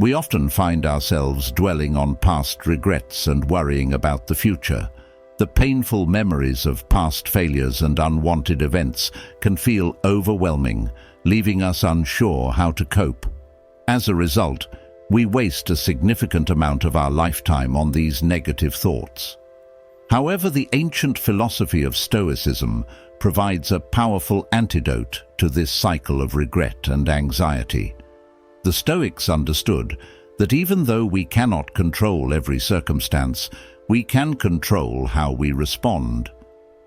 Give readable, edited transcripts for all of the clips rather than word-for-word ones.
We often find ourselves dwelling on past regrets and worrying about the future. The painful memories of past failures and unwanted events can feel overwhelming, leaving us unsure how to cope. As a result, we waste a significant amount of our lifetime on these negative thoughts. However, the ancient philosophy of Stoicism provides a powerful antidote to this cycle of regret and anxiety. The Stoics understood that even though we cannot control every circumstance, we can control how we respond.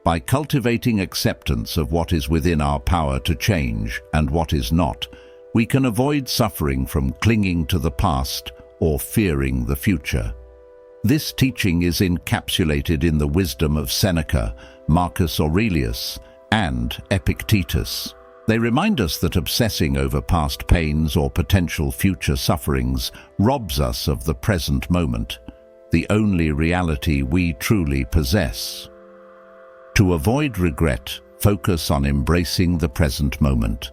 By cultivating acceptance of what is within our power to change and what is not, we can avoid suffering from clinging to the past or fearing the future. This teaching is encapsulated in the wisdom of Seneca, Marcus Aurelius, and Epictetus. They remind us that obsessing over past pains or potential future sufferings robs us of the present moment, the only reality we truly possess. To avoid regret, focus on embracing the present moment.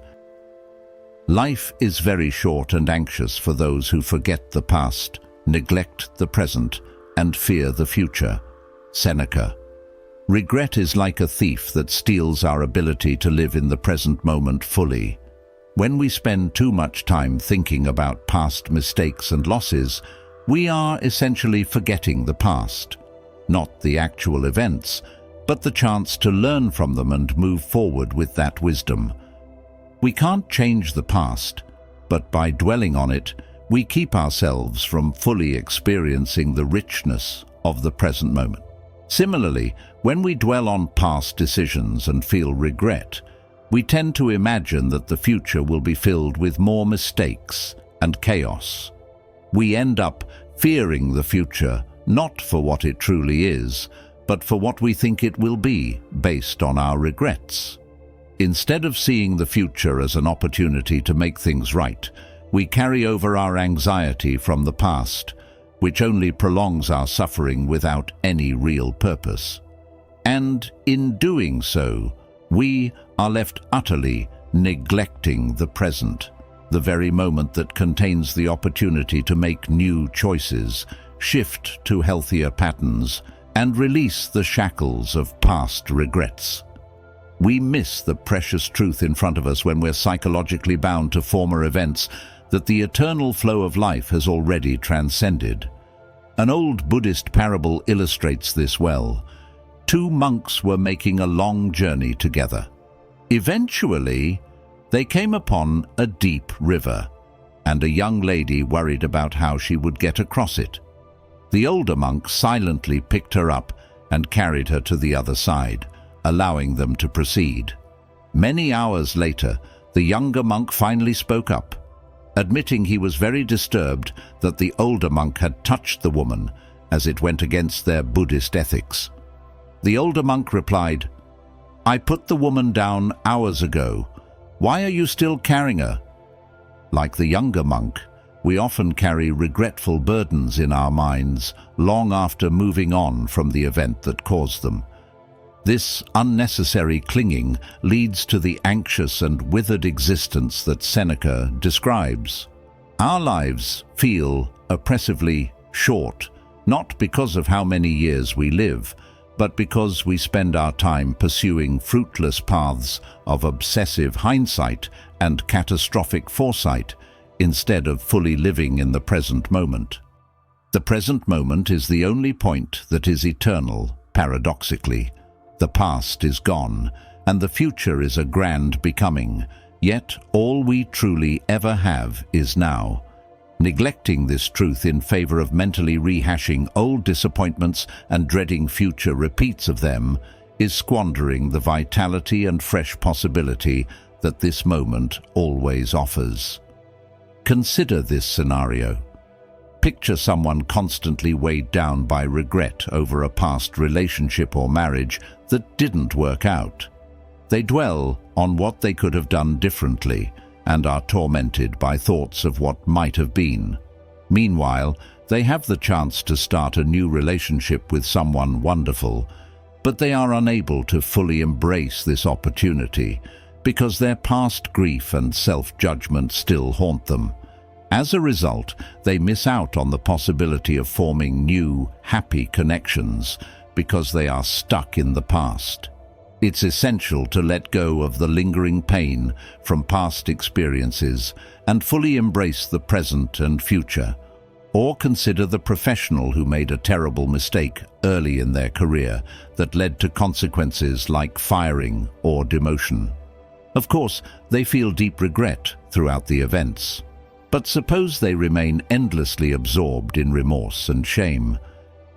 Life is very short and anxious for those who forget the past, neglect the present, and fear the future. Seneca. Regret is like a thief that steals our ability to live in the present moment fully. When we spend too much time thinking about past mistakes and losses, we are essentially forgetting the past. Not the actual events, but the chance to learn from them and move forward with that wisdom. We can't change the past, but by dwelling on it, we keep ourselves from fully experiencing the richness of the present moment. Similarly, when we dwell on past decisions and feel regret, we tend to imagine that the future will be filled with more mistakes and chaos. We end up fearing the future, not for what it truly is, but for what we think it will be, based on our regrets. Instead of seeing the future as an opportunity to make things right, we carry over our anxiety from the past, which only prolongs our suffering without any real purpose. And in doing so, we are left utterly neglecting the present, the very moment that contains the opportunity to make new choices, shift to healthier patterns, and release the shackles of past regrets. We miss the precious truth in front of us when we're psychologically bound to former events that the eternal flow of life has already transcended. An old Buddhist parable illustrates this well. Two monks were making a long journey together. Eventually, they came upon a deep river, and a young lady worried about how she would get across it. The older monk silently picked her up and carried her to the other side, allowing them to proceed. Many hours later, the younger monk finally spoke up, admitting he was very disturbed that the older monk had touched the woman, as it went against their Buddhist ethics. The older monk replied, "I put the woman down hours ago. Why are you still carrying her?" Like the younger monk, we often carry regretful burdens in our minds long after moving on from the event that caused them. This unnecessary clinging leads to the anxious and withered existence that Seneca describes. Our lives feel oppressively short, not because of how many years we live, but because we spend our time pursuing fruitless paths of obsessive hindsight and catastrophic foresight, instead of fully living in the present moment. The present moment is the only point that is eternal, paradoxically. The past is gone, and the future is a grand becoming, yet all we truly ever have is now. Neglecting this truth in favor of mentally rehashing old disappointments and dreading future repeats of them is squandering the vitality and fresh possibility that this moment always offers. Consider this scenario. Picture someone constantly weighed down by regret over a past relationship or marriage that didn't work out. They dwell on what they could have done differently and are tormented by thoughts of what might have been. Meanwhile, they have the chance to start a new relationship with someone wonderful, but they are unable to fully embrace this opportunity because their past grief and self-judgment still haunt them. As a result, they miss out on the possibility of forming new, happy connections because they are stuck in the past. It's essential to let go of the lingering pain from past experiences and fully embrace the present and future, or consider the professional who made a terrible mistake early in their career that led to consequences like firing or demotion. Of course, they feel deep regret throughout the events. But suppose they remain endlessly absorbed in remorse and shame.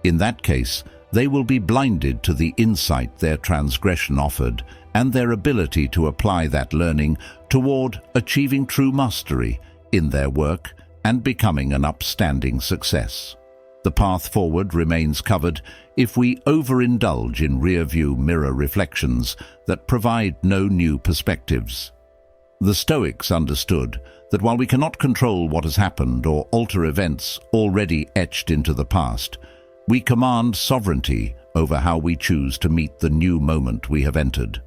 In that case, they will be blinded to the insight their transgression offered and their ability to apply that learning toward achieving true mastery in their work and becoming an upstanding success. The path forward remains covered if we overindulge in rear-view mirror reflections that provide no new perspectives. The Stoics understood that while we cannot control what has happened or alter events already etched into the past, we command sovereignty over how we choose to meet the new moment we have entered.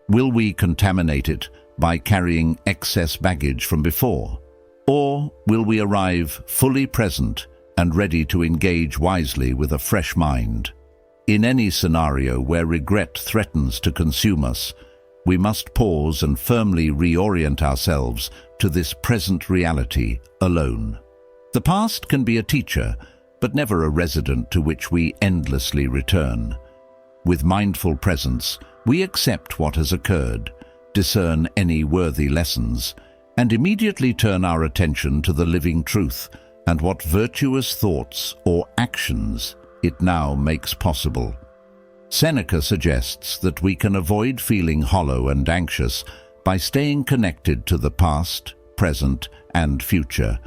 Will we contaminate it by carrying excess baggage from before? Or will we arrive fully present and ready to engage wisely with a fresh mind? In any scenario where regret threatens to consume us, we must pause and firmly reorient ourselves to this present reality alone. The past can be a teacher, but never a resident to which we endlessly return. With mindful presence, we accept what has occurred, discern any worthy lessons, and immediately turn our attention to the living truth and what virtuous thoughts or actions it now makes possible. Seneca suggests that we can avoid feeling hollow and anxious by staying connected to the past, present, and future.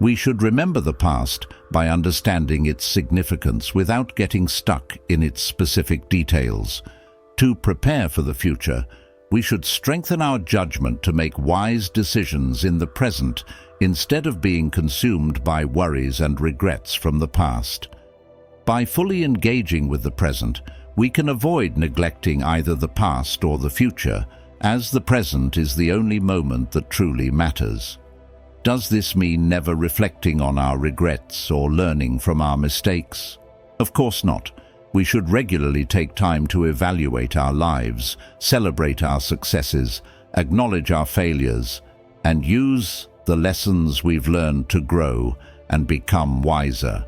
We should remember the past by understanding its significance without getting stuck in its specific details. To prepare for the future, we should strengthen our judgment to make wise decisions in the present instead of being consumed by worries and regrets from the past. By fully engaging with the present, we can avoid neglecting either the past or the future, as the present is the only moment that truly matters. Does this mean never reflecting on our regrets or learning from our mistakes? Of course not. We should regularly take time to evaluate our lives, celebrate our successes, acknowledge our failures, and use the lessons we've learned to grow and become wiser.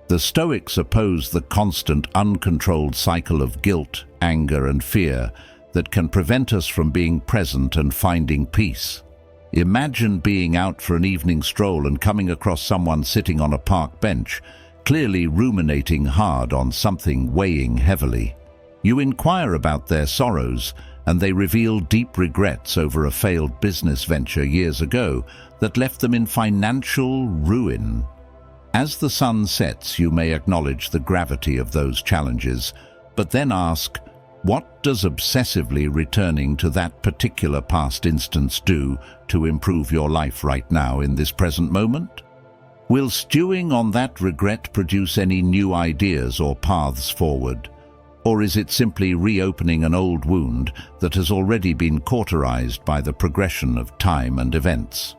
The Stoics oppose the constant, uncontrolled cycle of guilt, anger, and fear that can prevent us from being present and finding peace. Imagine being out for an evening stroll and coming across someone sitting on a park bench, clearly ruminating hard on something weighing heavily. You inquire about their sorrows, and they reveal deep regrets over a failed business venture years ago that left them in financial ruin. As the sun sets, you may acknowledge the gravity of those challenges, but then ask, what does obsessively returning to that particular past instance do to improve your life right now in this present moment? Will stewing on that regret produce any new ideas or paths forward? Or is it simply reopening an old wound that has already been cauterized by the progression of time and events?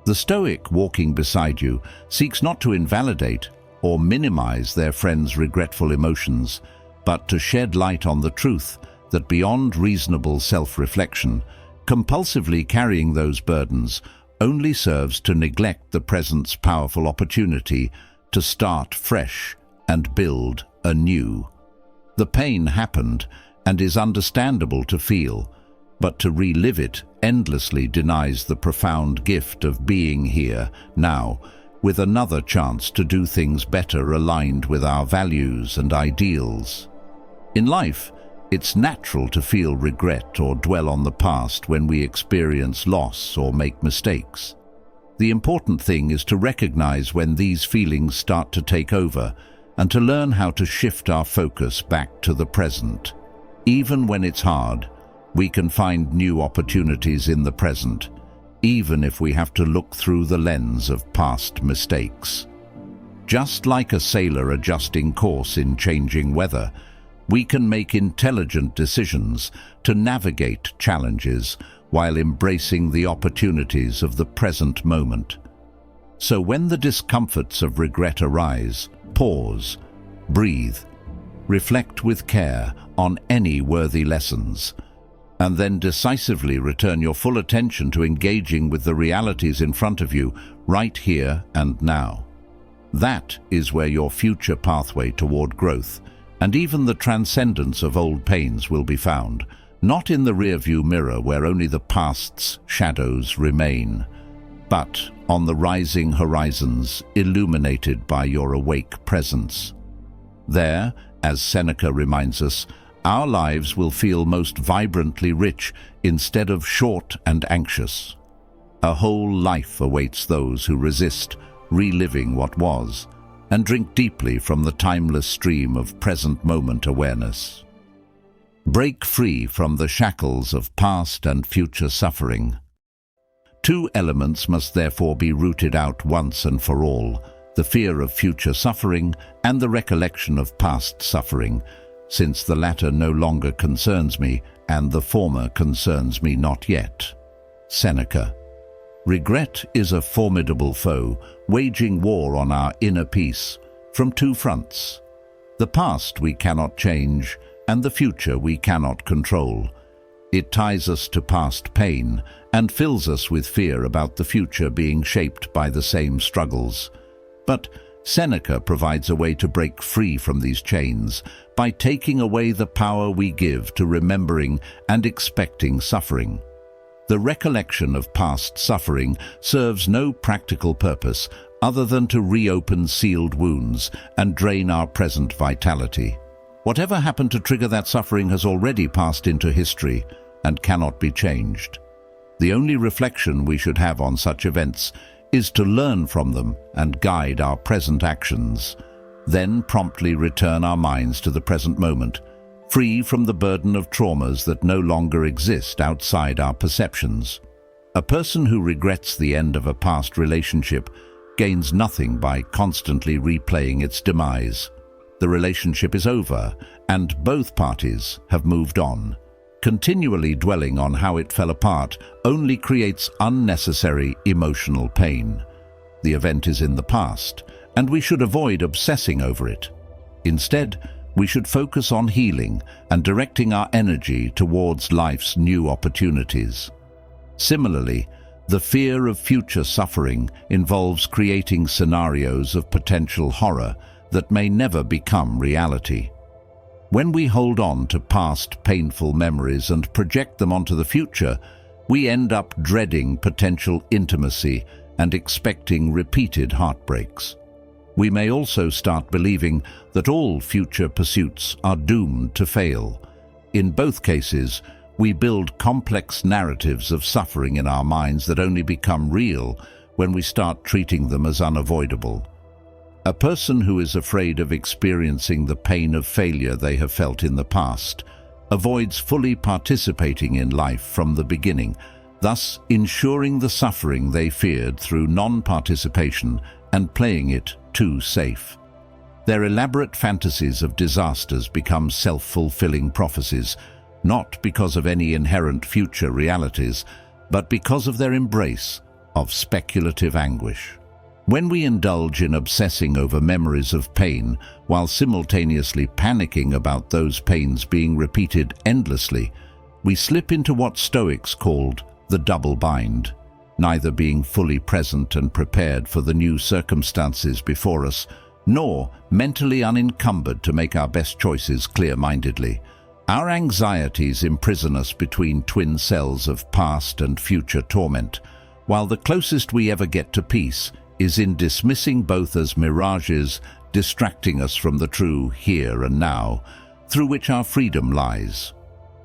The Stoic walking beside you seeks not to invalidate or minimize their friend's regretful emotions, but to shed light on the truth that beyond reasonable self-reflection, compulsively carrying those burdens only serves to neglect the present's powerful opportunity to start fresh and build anew. The pain happened and is understandable to feel, but to relive it endlessly denies the profound gift of being here, now, with another chance to do things better aligned with our values and ideals. In life, it's natural to feel regret or dwell on the past when we experience loss or make mistakes. The important thing is to recognize when these feelings start to take over and to learn how to shift our focus back to the present. Even when it's hard, we can find new opportunities in the present, even if we have to look through the lens of past mistakes. Just like a sailor adjusting course in changing weather, we can make intelligent decisions to navigate challenges while embracing the opportunities of the present moment. So when the discomforts of regret arise, pause, breathe, reflect with care on any worthy lessons, and then decisively return your full attention to engaging with the realities in front of you, right here and now. That is where your future pathway toward growth and even the transcendence of old pains will be found, not in the rearview mirror where only the past's shadows remain, but on the rising horizons illuminated by your awake presence. There, as Seneca reminds us, our lives will feel most vibrantly rich instead of short and anxious. A whole life awaits those who resist reliving what was and drink deeply from the timeless stream of present moment awareness. Break free from the shackles of past and future suffering. Two elements must therefore be rooted out once and for all: the fear of future suffering and the recollection of past suffering, since the latter no longer concerns me and the former concerns me not yet. Seneca. Regret is a formidable foe, waging war on our inner peace, from two fronts. The past we cannot change, and the future we cannot control. It ties us to past pain and fills us with fear about the future being shaped by the same struggles. But Seneca provides a way to break free from these chains by taking away the power we give to remembering and expecting suffering. The recollection of past suffering serves no practical purpose other than to reopen sealed wounds and drain our present vitality. Whatever happened to trigger that suffering has already passed into history and cannot be changed. The only reflection we should have on such events is to learn from them and guide our present actions, then promptly return our minds to the present moment, free from the burden of traumas that no longer exist outside our perceptions. A person who regrets the end of a past relationship gains nothing by constantly replaying its demise. The relationship is over, and both parties have moved on. Continually dwelling on how it fell apart only creates unnecessary emotional pain. The event is in the past, and we should avoid obsessing over it. Instead, we should focus on healing and directing our energy towards life's new opportunities. Similarly, the fear of future suffering involves creating scenarios of potential horror that may never become reality. When we hold on to past painful memories and project them onto the future, we end up dreading potential intimacy and expecting repeated heartbreaks. We may also start believing that all future pursuits are doomed to fail. In both cases, we build complex narratives of suffering in our minds that only become real when we start treating them as unavoidable. A person who is afraid of experiencing the pain of failure they have felt in the past avoids fully participating in life from the beginning, thus ensuring the suffering they feared through non-participation and playing it too safe. Their elaborate fantasies of disasters become self-fulfilling prophecies, not because of any inherent future realities, but because of their embrace of speculative anguish. When we indulge in obsessing over memories of pain while simultaneously panicking about those pains being repeated endlessly, we slip into what Stoics called the double bind, neither being fully present and prepared for the new circumstances before us, nor mentally unencumbered to make our best choices clear-mindedly. Our anxieties imprison us between twin cells of past and future torment, while the closest we ever get to peace is in dismissing both as mirages, distracting us from the true here and now, through which our freedom lies.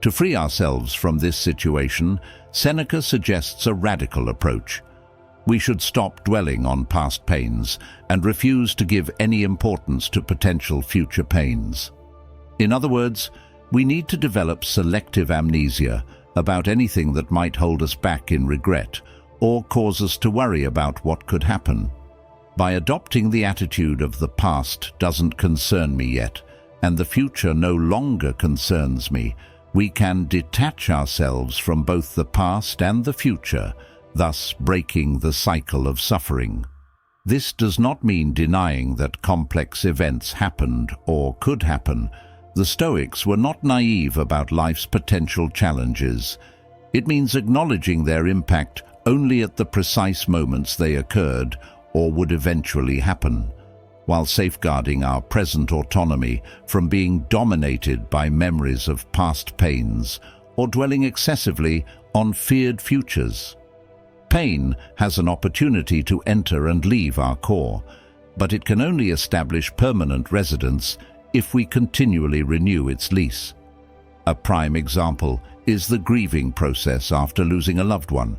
To free ourselves from this situation, Seneca suggests a radical approach. We should stop dwelling on past pains and refuse to give any importance to potential future pains. In other words, we need to develop selective amnesia about anything that might hold us back in regret or cause us to worry about what could happen. By adopting the attitude of the past doesn't concern me yet, and the future no longer concerns me, we can detach ourselves from both the past and the future, thus breaking the cycle of suffering. This does not mean denying that complex events happened or could happen. The Stoics were not naive about life's potential challenges. It means acknowledging their impact only at the precise moments they occurred or would eventually happen, while safeguarding our present autonomy from being dominated by memories of past pains or dwelling excessively on feared futures. Pain has an opportunity to enter and leave our core, but it can only establish permanent residence if we continually renew its lease. A prime example is the grieving process after losing a loved one.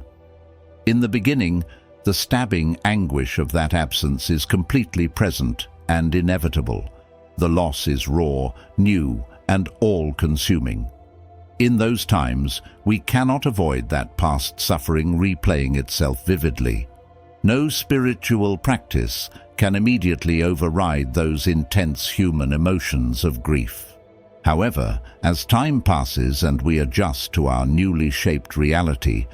In the beginning, the stabbing anguish of that absence is completely present and inevitable. The loss is raw, new, and all-consuming. In those times, we cannot avoid that past suffering replaying itself vividly. No spiritual practice can immediately override those intense human emotions of grief. However, as time passes and we adjust to our newly shaped reality,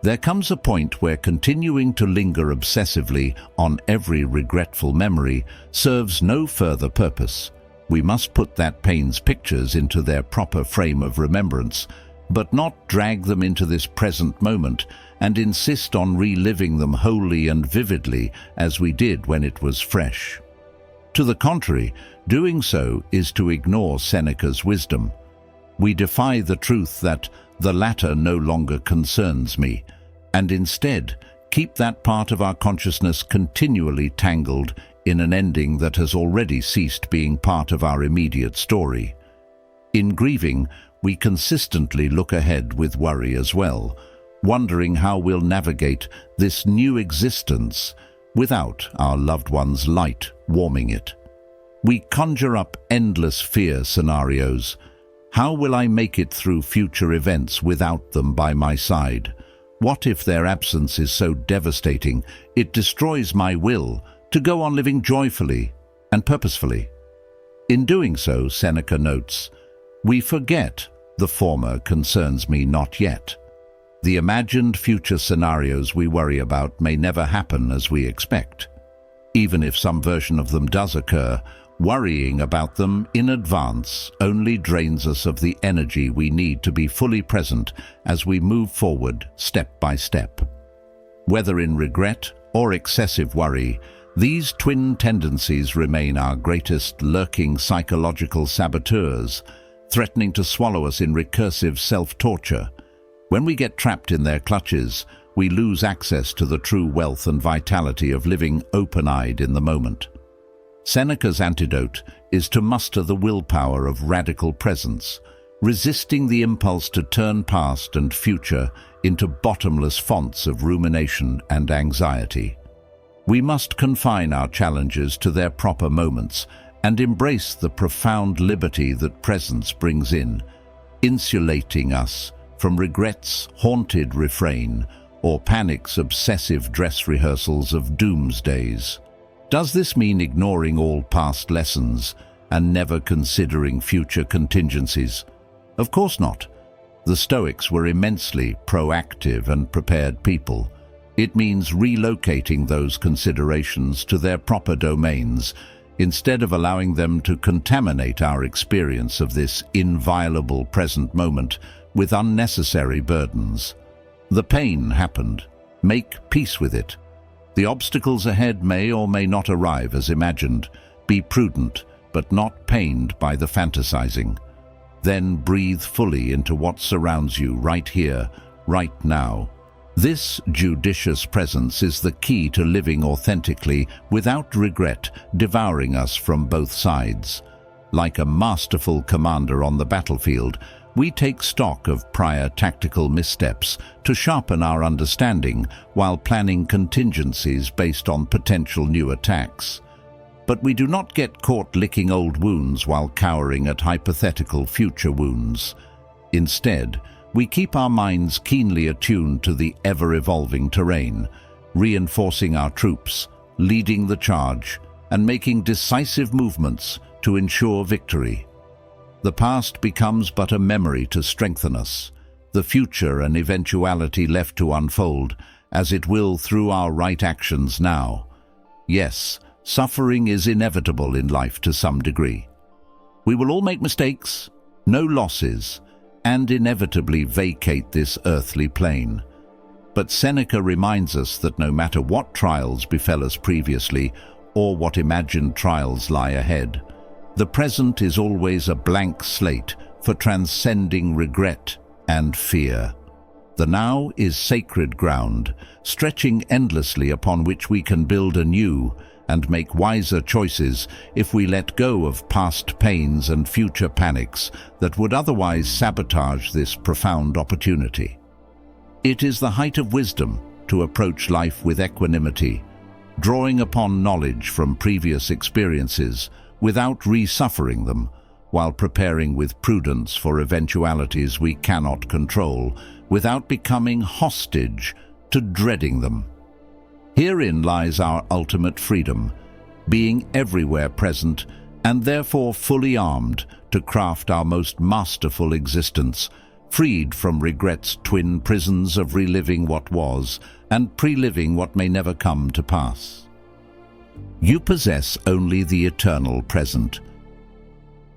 there comes a point where continuing to linger obsessively on every regretful memory serves no further purpose. We must put that pain's pictures into their proper frame of remembrance, but not drag them into this present moment and insist on reliving them wholly and vividly as we did when it was fresh. To the contrary, doing so is to ignore Seneca's wisdom. We defy the truth that the latter no longer concerns me, and instead keep that part of our consciousness continually tangled in an ending that has already ceased being part of our immediate story. In grieving, we consistently look ahead with worry as well, wondering how we'll navigate this new existence without our loved one's light warming it. We conjure up endless fear scenarios. How will I make it through future events without them by my side? What if their absence is so devastating it destroys my will to go on living joyfully and purposefully? In doing so, Seneca notes, we forget the former concerns me not yet. The imagined future scenarios we worry about may never happen as we expect. Even if some version of them does occur, worrying about them in advance only drains us of the energy we need to be fully present as we move forward step by step. Whether in regret or excessive worry, these twin tendencies remain our greatest lurking psychological saboteurs, threatening to swallow us in recursive self-torture. When we get trapped in their clutches, we lose access to the true wealth and vitality of living open-eyed in the moment. Seneca's antidote is to muster the willpower of radical presence, resisting the impulse to turn past and future into bottomless fonts of rumination and anxiety. We must confine our challenges to their proper moments and embrace the profound liberty that presence brings in, insulating us from regret's haunted refrain or panic's obsessive dress rehearsals of doomsdays. Does this mean ignoring all past lessons and never considering future contingencies? Of course not. The Stoics were immensely proactive and prepared people. It means relocating those considerations to their proper domains instead of allowing them to contaminate our experience of this inviolable present moment with unnecessary burdens. The pain happened. Make peace with it. The obstacles ahead may or may not arrive as imagined. Be prudent, but not pained by the fantasizing. Then breathe fully into what surrounds you right here, right now. This judicious presence is the key to living authentically without regret devouring us from both sides. Like a masterful commander on the battlefield, we take stock of prior tactical missteps to sharpen our understanding while planning contingencies based on potential new attacks. But we do not get caught licking old wounds while cowering at hypothetical future wounds. Instead, we keep our minds keenly attuned to the ever-evolving terrain, reinforcing our troops, leading the charge, and making decisive movements to ensure victory. The past becomes but a memory to strengthen us, the future an eventuality left to unfold, as it will through our right actions now. Yes, suffering is inevitable in life to some degree. We will all make mistakes, know losses, and inevitably vacate this earthly plane. But Seneca reminds us that no matter what trials befell us previously, or what imagined trials lie ahead, the present is always a blank slate for transcending regret and fear. The now is sacred ground, stretching endlessly upon which we can build anew and make wiser choices if we let go of past pains and future panics that would otherwise sabotage this profound opportunity. It is the height of wisdom to approach life with equanimity, drawing upon knowledge from previous experiences without re-suffering them, while preparing with prudence for eventualities we cannot control, without becoming hostage to dreading them. Herein lies our ultimate freedom, being everywhere present and therefore fully armed to craft our most masterful existence, freed from regret's twin prisons of reliving what was and pre-living what may never come to pass. You possess only the eternal present.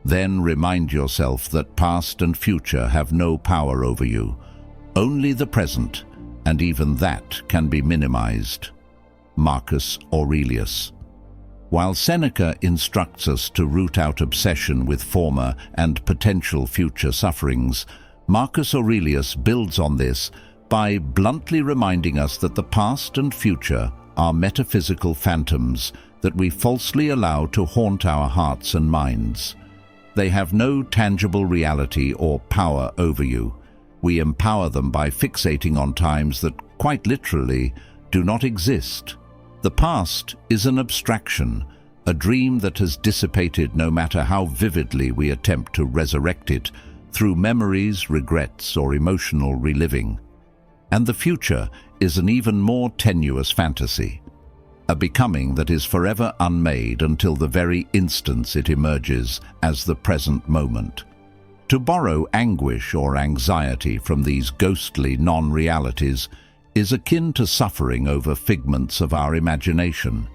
Then remind yourself that past and future have no power over you, only the present, and even that can be minimized. Marcus Aurelius. While Seneca instructs us to root out obsession with former and potential future sufferings, Marcus Aurelius builds on this by bluntly reminding us that the past and future are metaphysical phantoms that we falsely allow to haunt our hearts and minds. They have no tangible reality or power over you. We empower them by fixating on times that, quite literally, do not exist. The past is an abstraction, a dream that has dissipated no matter how vividly we attempt to resurrect it through memories, regrets, or emotional reliving. And the future is an even more tenuous fantasy, a becoming that is forever unmade until the very instant it emerges as the present moment. To borrow anguish or anxiety from these ghostly non-realities is akin to suffering over figments of our imagination.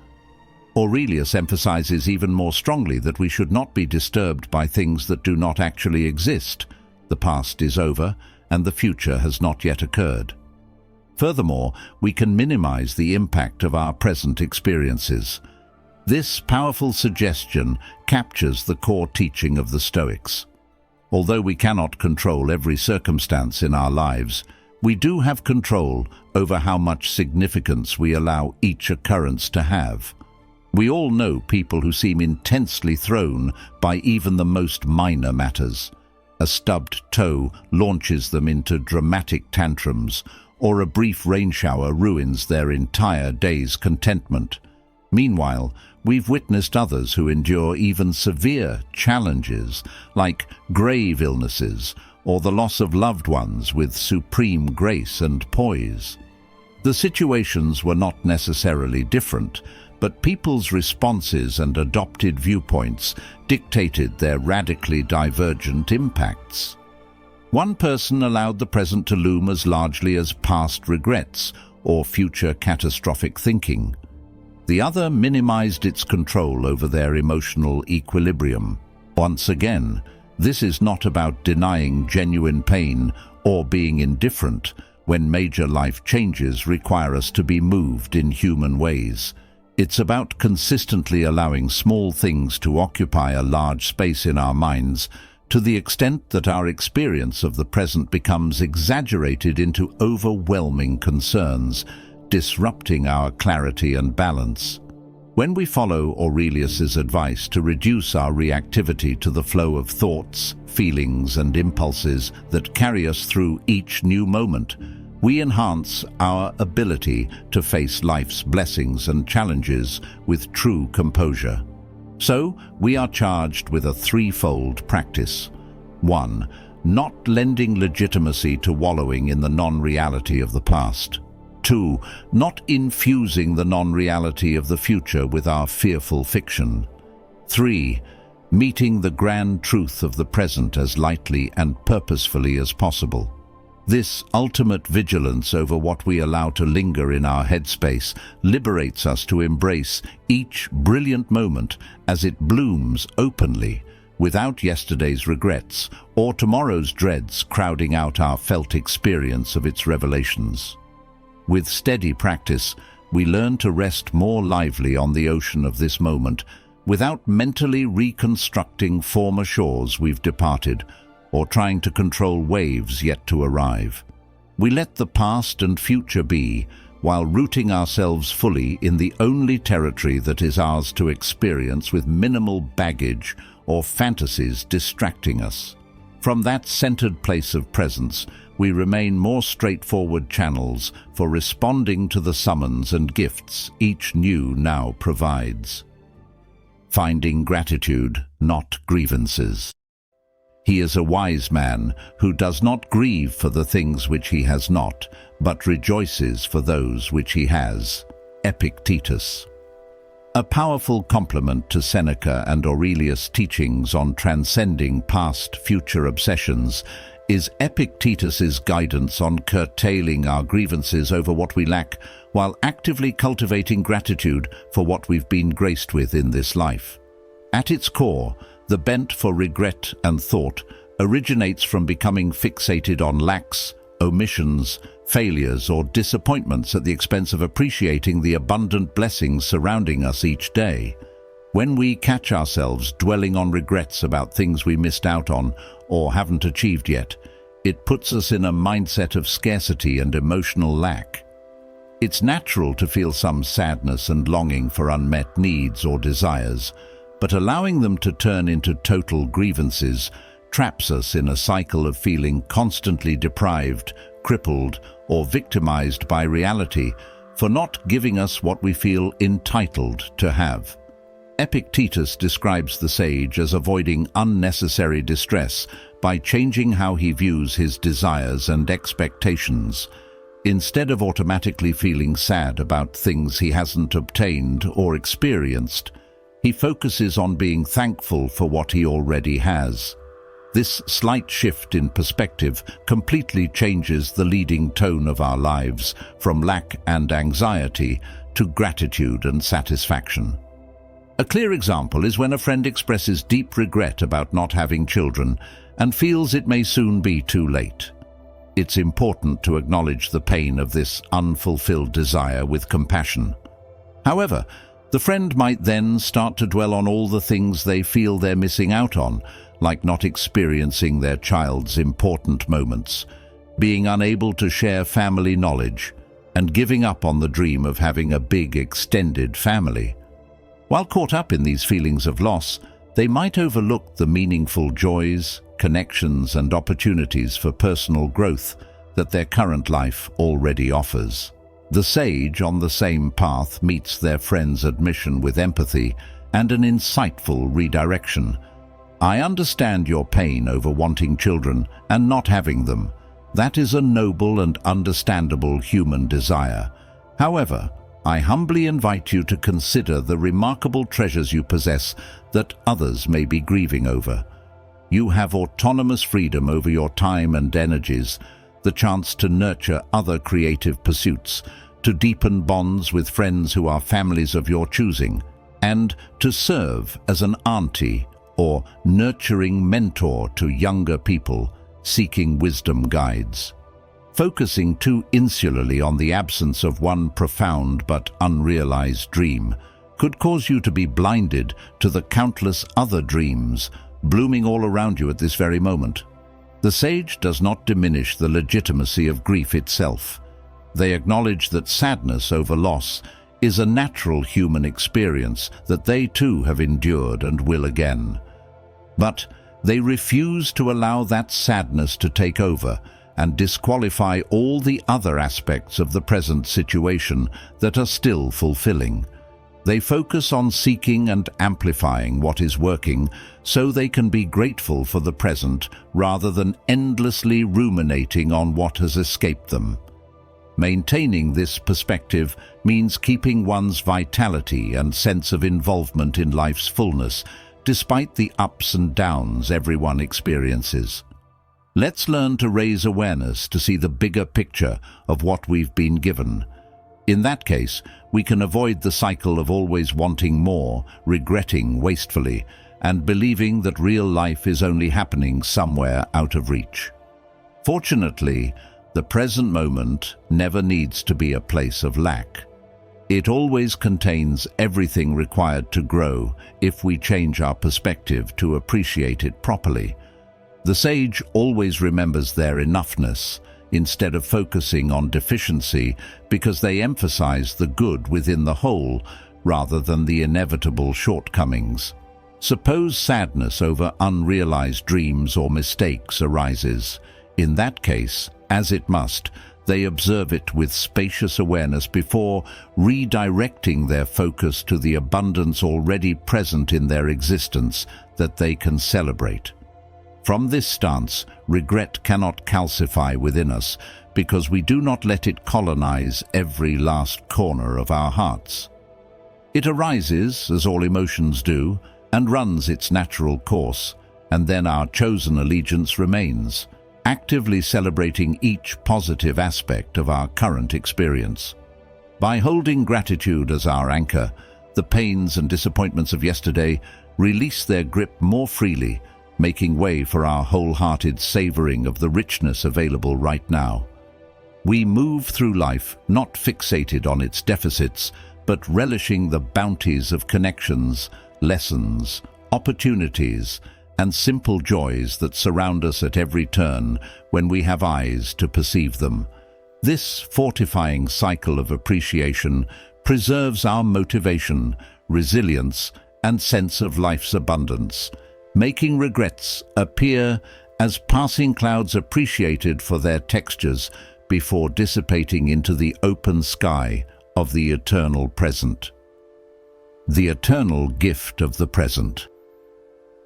Aurelius emphasizes even more strongly that we should not be disturbed by things that do not actually exist. The past is over, and the future has not yet occurred. Furthermore, we can minimize the impact of our present experiences. This powerful suggestion captures the core teaching of the Stoics. Although we cannot control every circumstance in our lives, we do have control over how much significance we allow each occurrence to have. We all know people who seem intensely thrown by even the most minor matters. A stubbed toe launches them into dramatic tantrums, or a brief rain shower ruins their entire day's contentment. Meanwhile, we've witnessed others who endure even severe challenges, like grave illnesses or the loss of loved ones, with supreme grace and poise. The situations were not necessarily different, but people's responses and adopted viewpoints dictated their radically divergent impacts. One person allowed the present to loom as largely as past regrets or future catastrophic thinking. The other minimized its control over their emotional equilibrium. Once again, this is not about denying genuine pain or being indifferent when major life changes require us to be moved in human ways. It's about consistently allowing small things to occupy a large space in our minds, to the extent that our experience of the present becomes exaggerated into overwhelming concerns, disrupting our clarity and balance. When we follow Aurelius's advice to reduce our reactivity to the flow of thoughts, feelings, and impulses that carry us through each new moment, we enhance our ability to face life's blessings and challenges with true composure. So, we are charged with a threefold practice. 1. Not lending legitimacy to wallowing in the non-reality of the past. 2. Not infusing the non-reality of the future with our fearful fiction. 3. Meeting the grand truth of the present as lightly and purposefully as possible. This ultimate vigilance over what we allow to linger in our headspace liberates us to embrace each brilliant moment as it blooms openly, without yesterday's regrets or tomorrow's dreads crowding out our felt experience of its revelations. With steady practice, we learn to rest more lively on the ocean of this moment, without mentally reconstructing former shores we've departed, or trying to control waves yet to arrive. We let the past and future be, while rooting ourselves fully in the only territory that is ours to experience with minimal baggage or fantasies distracting us. From that centered place of presence, we remain more straightforward channels for responding to the summons and gifts each new now provides. Finding gratitude, not grievances. He is a wise man who does not grieve for the things which he has not, but rejoices for those which he has. Epictetus. A powerful complement to Seneca and Aurelius' teachings on transcending past-future obsessions is Epictetus's guidance on curtailing our grievances over what we lack, while actively cultivating gratitude for what we've been graced with in this life. At its core, the bent for regret and thought originates from becoming fixated on lacks, omissions, failures, or disappointments at the expense of appreciating the abundant blessings surrounding us each day. When we catch ourselves dwelling on regrets about things we missed out on or haven't achieved yet, it puts us in a mindset of scarcity and emotional lack. It's natural to feel some sadness and longing for unmet needs or desires, but allowing them to turn into total grievances traps us in a cycle of feeling constantly deprived, crippled, or victimized by reality for not giving us what we feel entitled to have. Epictetus describes the sage as avoiding unnecessary distress by changing how he views his desires and expectations. Instead of automatically feeling sad about things he hasn't obtained or experienced, he focuses on being thankful for what he already has. This slight shift in perspective completely changes the leading tone of our lives from lack and anxiety to gratitude and satisfaction. A clear example is when a friend expresses deep regret about not having children and feels it may soon be too late. It's important to acknowledge the pain of this unfulfilled desire with compassion. However, the friend might then start to dwell on all the things they feel they're missing out on, like not experiencing their child's important moments, being unable to share family knowledge, and giving up on the dream of having a big extended family. While caught up in these feelings of loss, they might overlook the meaningful joys, connections, and opportunities for personal growth that their current life already offers. The sage on the same path meets their friend's admission with empathy and an insightful redirection. "I understand your pain over wanting children and not having them. That is a noble and understandable human desire. However, I humbly invite you to consider the remarkable treasures you possess that others may be grieving over. You have autonomous freedom over your time and energies, the chance to nurture other creative pursuits, to deepen bonds with friends who are families of your choosing, and to serve as an auntie or nurturing mentor to younger people seeking wisdom guides. Focusing too insularly on the absence of one profound but unrealized dream could cause you to be blinded to the countless other dreams blooming all around you at this very moment. The sage does not diminish the legitimacy of grief itself. They acknowledge that sadness over loss is a natural human experience that they too have endured and will again. But they refuse to allow that sadness to take over and disqualify all the other aspects of the present situation that are still fulfilling. They focus on seeking and amplifying what is working so they can be grateful for the present rather than endlessly ruminating on what has escaped them. Maintaining this perspective means keeping one's vitality and sense of involvement in life's fullness, despite the ups and downs everyone experiences. Let's learn to raise awareness to see the bigger picture of what we've been given. In that case, we can avoid the cycle of always wanting more, regretting wastefully, and believing that real life is only happening somewhere out of reach. Fortunately, the present moment never needs to be a place of lack. It always contains everything required to grow if we change our perspective to appreciate it properly. The sage always remembers their enoughness instead of focusing on deficiency because they emphasize the good within the whole rather than the inevitable shortcomings. Suppose sadness over unrealized dreams or mistakes arises. In that case, as it must, they observe it with spacious awareness before redirecting their focus to the abundance already present in their existence that they can celebrate. From this stance, regret cannot calcify within us because we do not let it colonize every last corner of our hearts. It arises, as all emotions do, and runs its natural course, and then our chosen allegiance remains, actively celebrating each positive aspect of our current experience. By holding gratitude as our anchor, the pains and disappointments of yesterday release their grip more freely, making way for our wholehearted savoring of the richness available right now. We move through life not fixated on its deficits, but relishing the bounties of connections, lessons, opportunities, and simple joys that surround us at every turn when we have eyes to perceive them. This fortifying cycle of appreciation preserves our motivation, resilience, and sense of life's abundance, making regrets appear as passing clouds appreciated for their textures before dissipating into the open sky of the eternal present. The eternal gift of the present.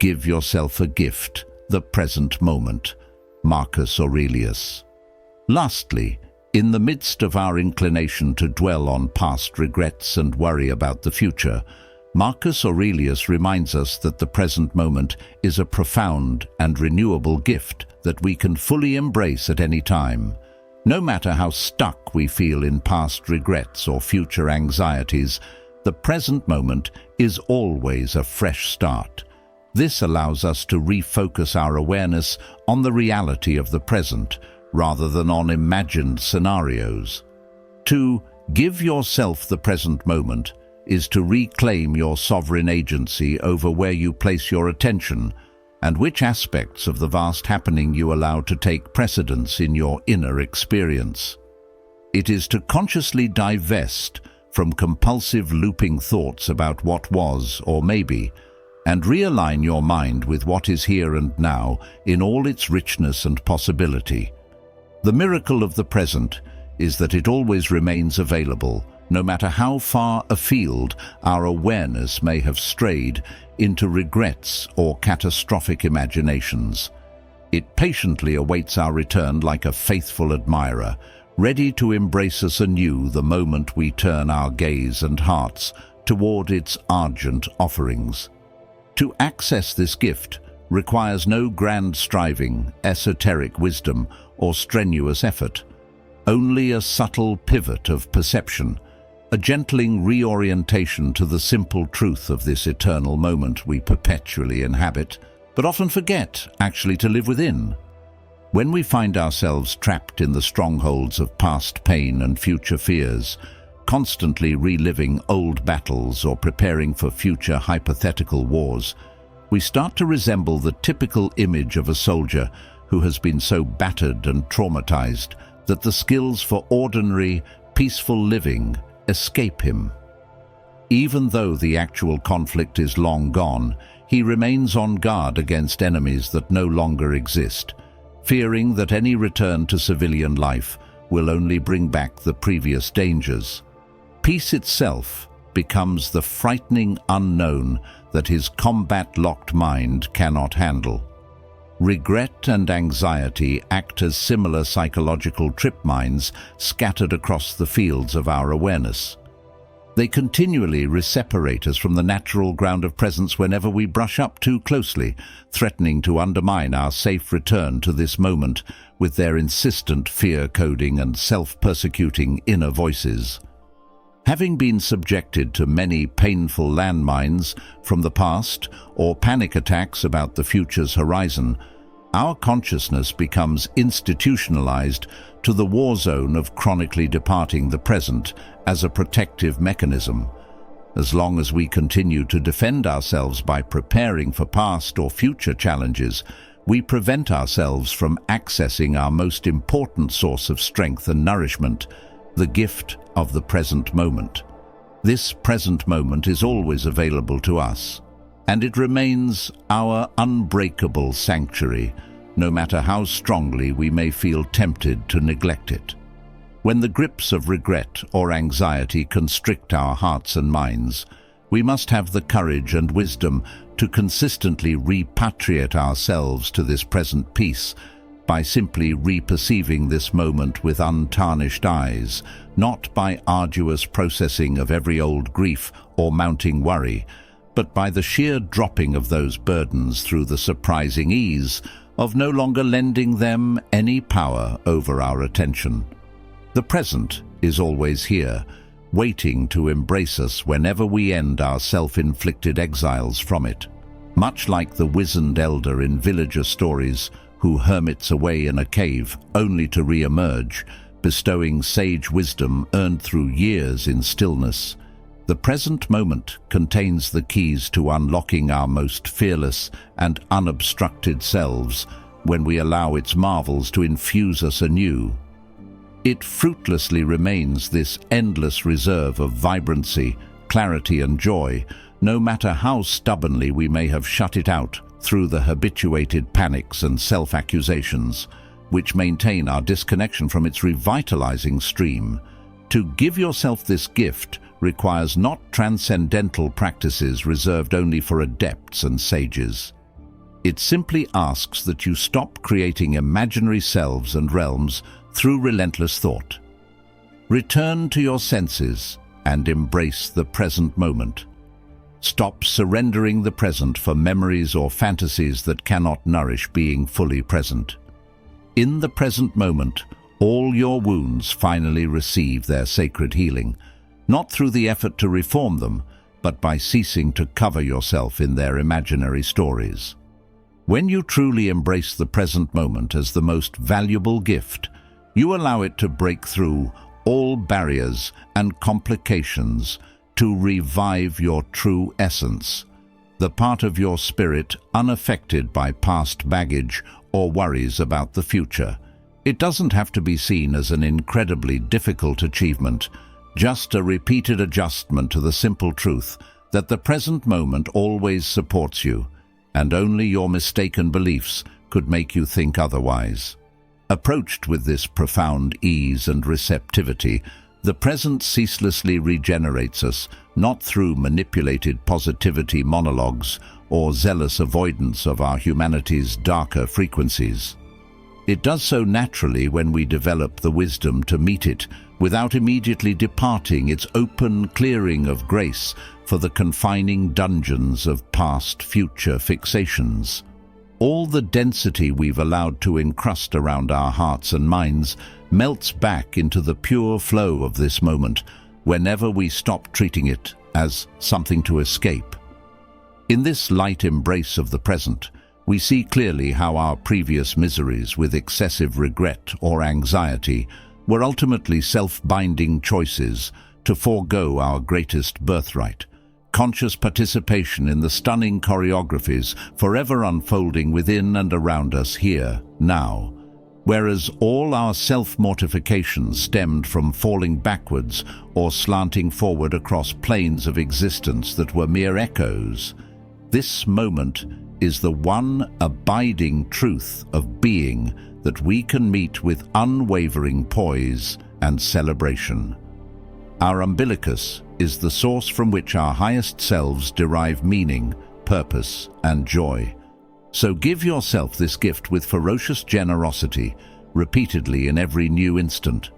Give yourself a gift, the present moment. Marcus Aurelius. Lastly, in the midst of our inclination to dwell on past regrets and worry about the future, Marcus Aurelius reminds us that the present moment is a profound and renewable gift that we can fully embrace at any time. No matter how stuck we feel in past regrets or future anxieties, the present moment is always a fresh start. This allows us to refocus our awareness on the reality of the present rather than on imagined scenarios. To give yourself the present moment is to reclaim your sovereign agency over where you place your attention and which aspects of the vast happening you allow to take precedence in your inner experience. It is to consciously divest from compulsive looping thoughts about what was or may be, and realign your mind with what is here and now in all its richness and possibility. The miracle of the present is that it always remains available, no matter how far afield our awareness may have strayed into regrets or catastrophic imaginations. It patiently awaits our return like a faithful admirer, ready to embrace us anew the moment we turn our gaze and hearts toward its argent offerings. To access this gift requires no grand striving, esoteric wisdom, or strenuous effort, only a subtle pivot of perception, a gentling reorientation to the simple truth of this eternal moment we perpetually inhabit, but often forget actually to live within. When we find ourselves trapped in the strongholds of past pain and future fears, constantly reliving old battles or preparing for future hypothetical wars, we start to resemble the typical image of a soldier who has been so battered and traumatized that the skills for ordinary, peaceful living escape him. Even though the actual conflict is long gone, he remains on guard against enemies that no longer exist, fearing that any return to civilian life will only bring back the previous dangers. Peace itself becomes the frightening unknown that his combat-locked mind cannot handle. Regret and anxiety act as similar psychological trip mines scattered across the fields of our awareness. They continually separate us from the natural ground of presence whenever we brush up too closely, threatening to undermine our safe return to this moment with their insistent fear-coding and self-persecuting inner voices. Having been subjected to many painful landmines from the past or panic attacks about the future's horizon, our consciousness becomes institutionalized to the war zone of chronically departing the present as a protective mechanism. As long as we continue to defend ourselves by preparing for past or future challenges, we prevent ourselves from accessing our most important source of strength and nourishment, the gift of the present moment. This present moment is always available to us, and it remains our unbreakable sanctuary, no matter how strongly we may feel tempted to neglect it. When the grips of regret or anxiety constrict our hearts and minds, we must have the courage and wisdom to consistently repatriate ourselves to this present peace by simply reperceiving this moment with untarnished eyes, not by arduous processing of every old grief or mounting worry, but by the sheer dropping of those burdens through the surprising ease of no longer lending them any power over our attention. The present is always here, waiting to embrace us whenever we end our self-inflicted exiles from it. Much like the wizened elder in villager stories who hermits away in a cave only to re-emerge, bestowing sage wisdom earned through years in stillness, the present moment contains the keys to unlocking our most fearless and unobstructed selves when we allow its marvels to infuse us anew. It fruitlessly remains this endless reserve of vibrancy, clarity and joy, no matter how stubbornly we may have shut it out through the habituated panics and self-accusations, which maintain our disconnection from its revitalizing stream. To give yourself this gift requires not transcendental practices reserved only for adepts and sages. It simply asks that you stop creating imaginary selves and realms through relentless thought. Return to your senses and embrace the present moment. Stop surrendering the present for memories or fantasies that cannot nourish being fully present. In the present moment, all your wounds finally receive their sacred healing, not through the effort to reform them, but by ceasing to cover yourself in their imaginary stories. When you truly embrace the present moment as the most valuable gift, you allow it to break through all barriers and complications to revive your true essence, the part of your spirit unaffected by past baggage or worries about the future. It doesn't have to be seen as an incredibly difficult achievement, just a repeated adjustment to the simple truth that the present moment always supports you, and only your mistaken beliefs could make you think otherwise. Approached with this profound ease and receptivity, the present ceaselessly regenerates us, not through manipulated positivity monologues or zealous avoidance of our humanity's darker frequencies. It does so naturally when we develop the wisdom to meet it without immediately departing its open clearing of grace for the confining dungeons of past-future fixations. All the density we've allowed to encrust around our hearts and minds melts back into the pure flow of this moment whenever we stop treating it as something to escape. In this light embrace of the present, we see clearly how our previous miseries with excessive regret or anxiety were ultimately self-binding choices to forego our greatest birthright, conscious participation in the stunning choreographies forever unfolding within and around us here, now. Whereas all our self-mortification stemmed from falling backwards or slanting forward across planes of existence that were mere echoes, this moment is the one abiding truth of being that we can meet with unwavering poise and celebration. Our umbilicus is the source from which our highest selves derive meaning, purpose, and joy. So give yourself this gift with ferocious generosity, repeatedly in every new instant.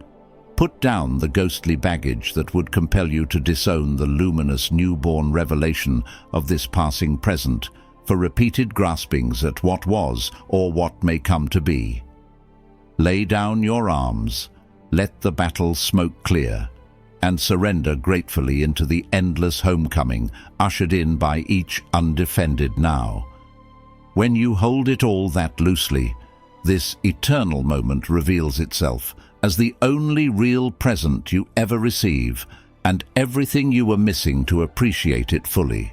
Put down the ghostly baggage that would compel you to disown the luminous newborn revelation of this passing present for repeated graspings at what was or what may come to be. Lay down your arms, let the battle smoke clear, and surrender gratefully into the endless homecoming ushered in by each undefended now. When you hold it all that loosely, this eternal moment reveals itself as the only real present you ever receive, and everything you were missing to appreciate it fully.